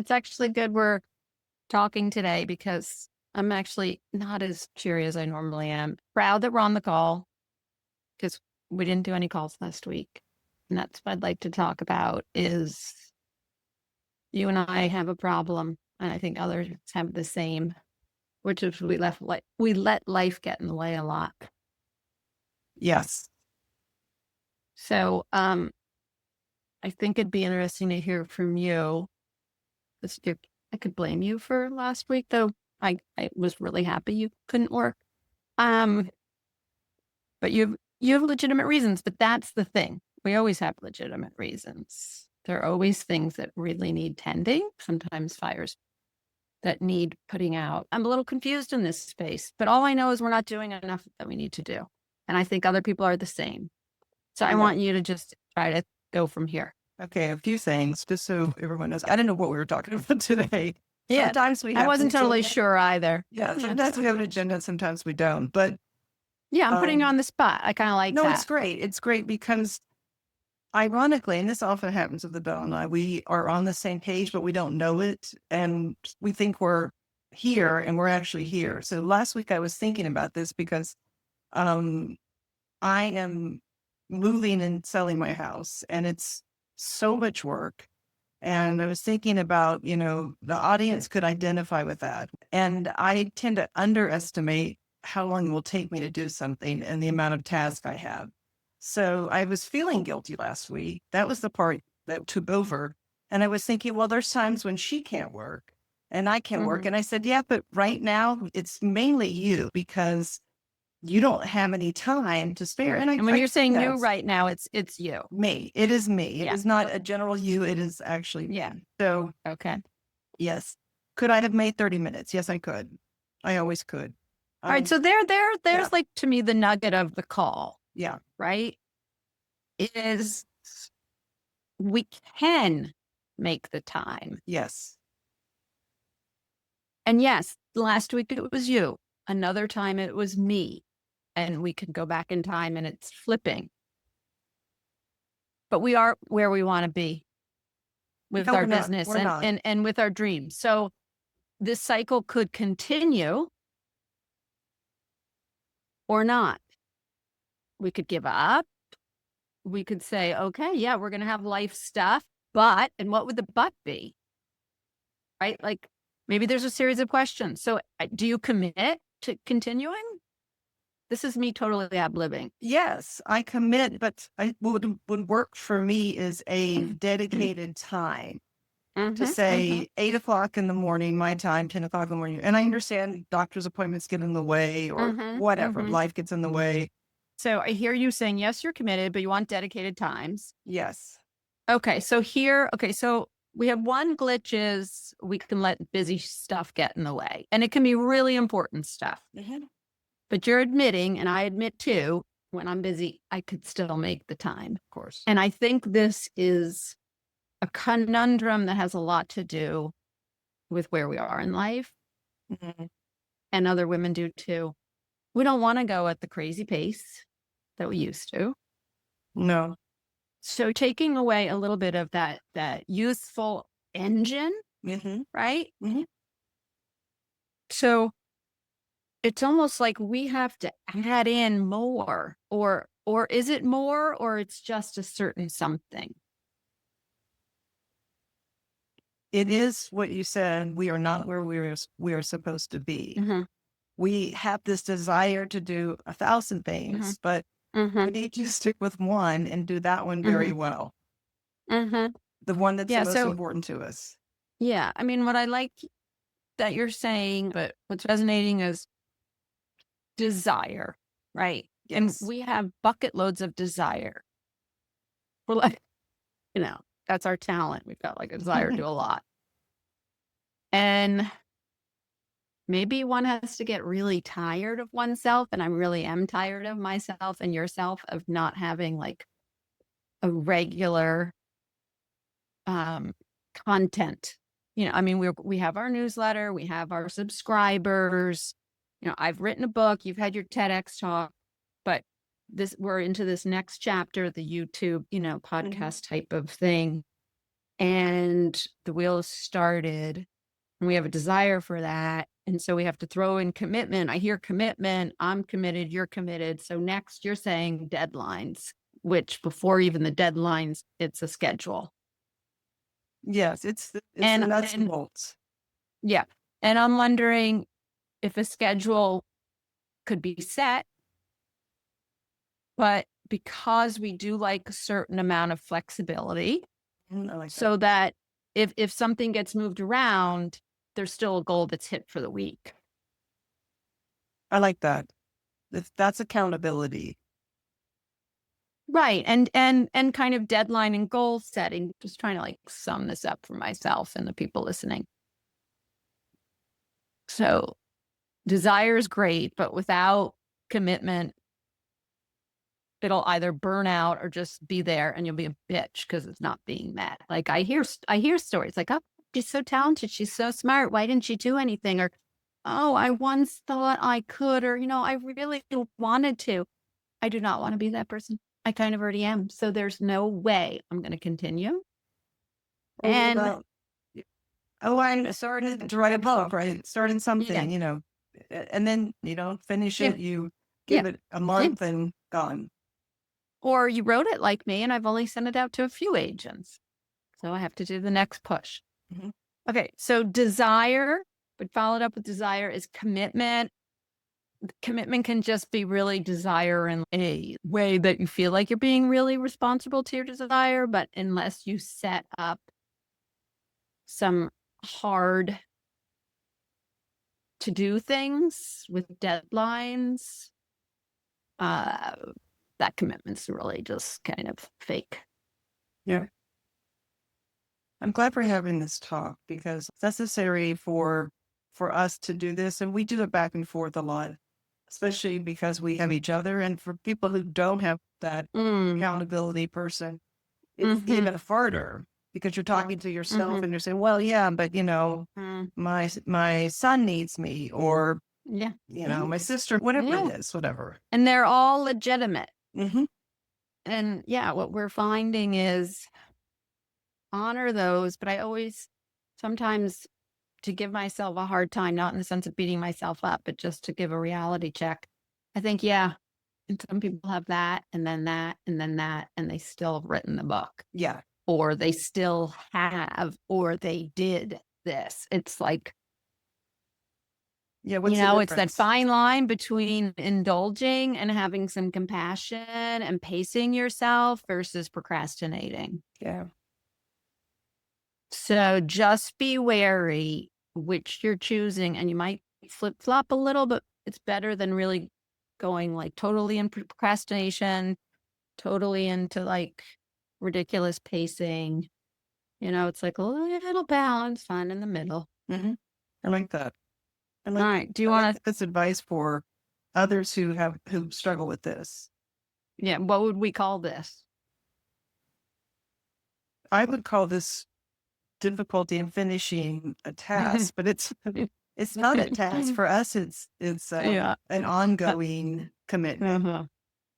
It's actually good we're talking today because I'm actually not as cheery as I normally am. Proud that we're on the call because we didn't do any calls last week. And that's what I'd like to talk about is you and I have a problem, and I think others have the same, which is we let life get in the way a lot. Yes. So I think it'd be interesting to hear from you. I could blame you for last week, though. I was really happy you couldn't work. But you have legitimate reasons, but that's the thing. We always have legitimate reasons. There are always things that really need tending, sometimes fires that need putting out. I'm a little confused in this space, but all I know is we're not doing enough that we need to do. And I think other people are the same. So I want you to just try to go from here. Okay, a few things, just so everyone knows. I don't know what we were talking about today. Yeah, sometimes we have I wasn't totally sure either. Yeah, sometimes we have an agenda, sometimes we don't. But yeah, I'm putting you on the spot. I kind of like that. No, it's great. It's great because ironically, and this often happens with Adele and I, we are on the same page, but we don't know it. And we think we're here and we're actually here. So last week I was thinking about this because I am moving and selling my house and it's so much work. And I was thinking about, the audience could identify with that. And I tend to underestimate how long it will take me to do something and the amount of tasks I have. So I was feeling guilty last week. That was the part that took over. And I was thinking, well, there's times when she can't work and I can't work. And I said, yeah, but right now it's mainly you because you don't have any time to spare. And when you're saying you right now, it's you. Me. It is me. Yeah. It is not a general you. It is actually me. Yeah. So, okay. Yes. Could I have made 30 minutes? Yes, I could. I always could. All right. So there's like, to me, the nugget of the call. Yeah. Right? Is we can make the time. Yes. And yes, last week it was you. Another time it was me. And we can go back in time and it's flipping. But we are where we want to be with our business and with our dreams. So this cycle could continue or not. We could give up. We could say, okay, yeah, we're going to have life stuff, but, and what would the but be? Right? Like maybe there's a series of questions. So do you commit to continuing? This is me totally ad-libbing. Yes, I commit, but what would work for me is a dedicated time to say 8 o'clock in the morning, my time, 10 o'clock in the morning. And I understand doctor's appointments get in the way or whatever, life gets in the way. So I hear you saying, yes, you're committed, but you want dedicated times. Yes. Okay. So we have one glitch is we can let busy stuff get in the way. And it can be really important stuff. But you're admitting, and I admit too, when I'm busy, I could still make the time. Of course. And I think this is a conundrum that has a lot to do with where we are in life. And other women do too. We don't want to go at the crazy pace that we used to. No. So taking away a little bit of that youthful engine, right? So it's almost like we have to add in more, or is it more, or it's just a certain something? It is what you said. We are not where we are supposed to be. We have this desire to do 1,000 things, but we need to stick with one and do that one very well. The one that's the most important to us. Yeah. I mean, what I like that you're saying, but what's resonating is desire, right? Yes. And we have bucket loads of desire. We're like, that's our talent. We've got like a desire to do a lot. And maybe one has to get really tired of oneself. And I really am tired of myself and yourself of not having like a regular content. I mean, we have our newsletter, we have our subscribers. I've written a book, you've had your TEDx talk, but we're into this next chapter, the YouTube, podcast type of thing. and the wheel started, and we have a desire for that. And so we have to throw in commitment. I hear commitment. I'm committed. You're committed. So next you're saying deadlines, which before even the deadlines, it's a schedule. Yes, it's the And, nuts and and bolts. yeah. And I'm wondering if a schedule could be set, but because we do like a certain amount of flexibility, I like that. so that if something gets moved around, there's still a goal that's hit for the week. I like that. That's accountability. Right. And kind of deadline and goal setting, just trying to like sum this up for myself and the people listening. So desire is great, but without commitment, it'll either burn out or just be there and you'll be a bitch because it's not being met. Like I hear stories like, oh, she's so talented, she's so smart. Why didn't she do anything? Or, oh, I once thought I could, or I really wanted to. I do not want to be that person. I kind of already am. So there's no way I'm going to continue. Or what And about, oh, I started to write a book, right? Started yeah, something, and then you don't finish yeah, it. You yeah, give it a yeah. month and gone. Or you wrote it like me and I've only sent it out to a few agents. So I have to do the next push. Mhm. Okay. So desire, but followed up with desire is commitment. Commitment can just be really desire in a way that you feel like you're being really responsible to your desire. But unless you set up some hard to do things with deadlines, uh, that commitment's really just kind of fake. Yeah. I'm glad we're having this talk because it's necessary for us to do this, and we do it back and forth a lot, especially because we have each other. And for people who don't have that Mm, accountability person, it's hmm even harder because you're talking to yourself hmm and you're saying, "Well, yeah, but mm, my son needs me, or yeah. Yeah. my sister, whatever it Yeah. is, whatever." And they're all legitimate. Hmm. And yeah, what we're finding is honor those, but I always sometimes to give myself a hard time, not in the sense of beating myself up, but just to give a reality check. I think, yeah, and some people have that, and then that, and then that, and they still have written the book, Yeah, or they still have, or they did this. It's like, yeah. What's the it's that difference? fine line between indulging and having some compassion and pacing yourself versus procrastinating. Yeah, So just be wary which you're choosing, and you might flip flop a little, but it's better than really going like totally in procrastination, totally into like ridiculous pacing. It's like a little balance, fun in the middle. hmm I like that. I All like right. Do you I like want to, this advice for others who struggle with this. yeah, what would we call this? I would call this difficulty in finishing a task, but it's not a task for us. It's Yeah. an ongoing commitment. Uh-huh.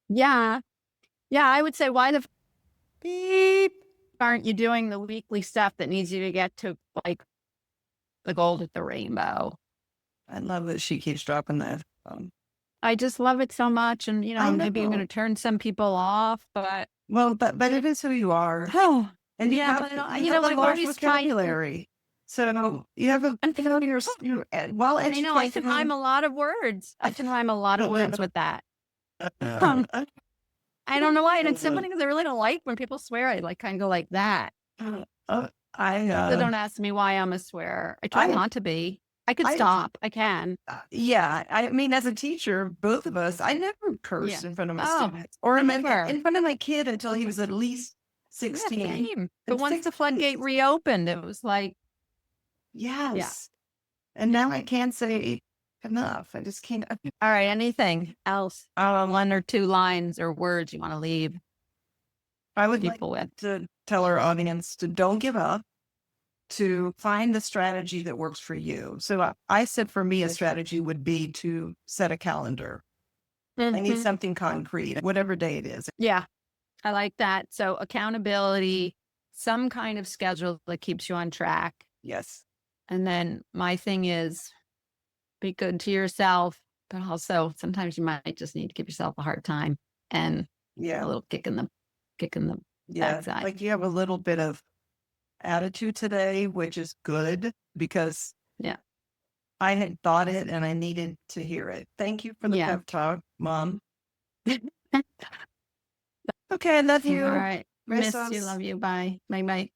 Yeah. Yeah. I would say, why the Beep. aren't you doing the weekly stuff that needs you to get to like the gold at the rainbow? I love that she keeps dropping that. I just love it so much. And, I maybe I'm going know. to turn some people off, but Well, but it is who you are, oh, and yeah, but you have a I've large always tried. vocabulary. So you have a And you're well I know I can rhyme educated. a lot of words. I can rhyme a lot of words with that. I don't know why. And it's so funny because I really don't like when people swear. I like kind of go like that. I So don't ask me why I'm a swearer. I try I not to be. I could I stop. I can. yeah, I mean, as a teacher, both of us, I never Yeah. cursed in front of my Oh, students or never. in front of my kid until he was at least Yeah, 16. same. But And once the floodgate reopened, it was like, yeah. yes. And now I can't say enough. I just can't. All right. Anything else? One or two lines or words you want to leave I would like people with? to tell our audience to don't give up, to find the strategy that works for you. So I said for me, a strategy would be to set a calendar. I need Mhm. something concrete, whatever day it is. Yeah, I like that. So accountability, some kind of schedule that keeps you on track. Yes. And then my thing is be good to yourself, but also sometimes you might just need to give yourself a hard time and a Yeah. little kick in the Yeah. backside. Like you have a little bit of attitude today, which is good because Yeah. I had thought it and I needed to hear it. Thank you for the Yeah. pep talk, Mom. Okay, I love All you. right. Miss you. Besos. Love you. Bye. Bye. Bye.